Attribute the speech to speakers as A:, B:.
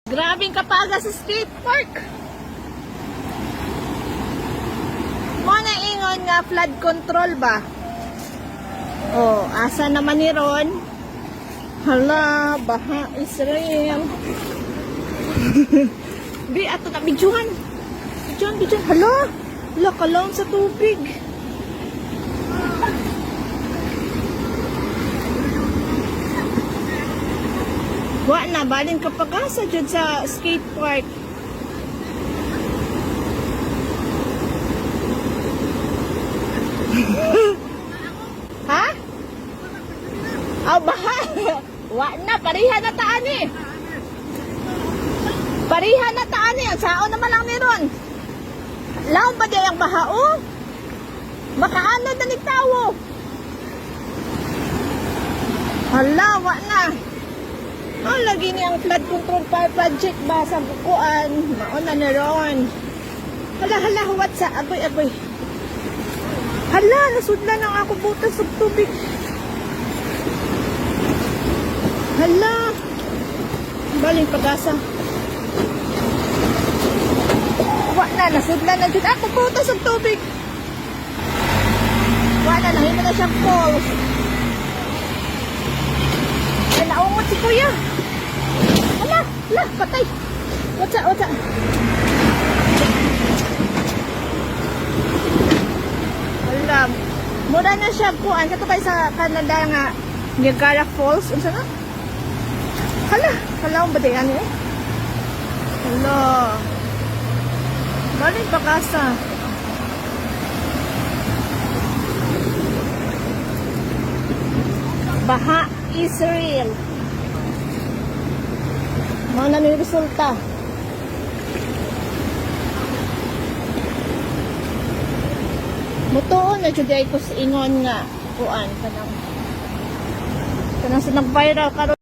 A: Grabing kapaga sa skate park. Muna ingon nga flood control ba? Oh, asa naman ni Ron? Hala, baha Israel. Bi, ato na bidyuhan. Bidyuhan. Hala, lakalaon sa tubig. Wa na, balin kapagasa dyan sa skate park. Ha? Baha. Wa na, parihan na taan eh. Parihan na taan eh. Sao naman lang meron. Laon ba dyan ang baha oh? Makaano na nagtawo. Hala, wa na. Lagi niyang flood control project ba sa bukuan. Mauna na ron. Hala, what's up? Agoy. Hala, nasudlan ang ako butas sa tubig. Hala. Baling pag-asa. Wala na, nasudlan na dyan. Ako butas sa tubig. Wala na, hindi na siyang falls. Ay, naungot si kuya. Hala, patay. What's up? Hala, mura na siya kuan. Kato kayo sa Canada nga Niagara Falls. Unsa na? Hala, kalawang ba dayan eh? Hala. Balik pakasa. Baha Israel. Mana ni resulta? Mutuon na jud ay ko sa ingon nga kuan kanang sa nag-viral karon.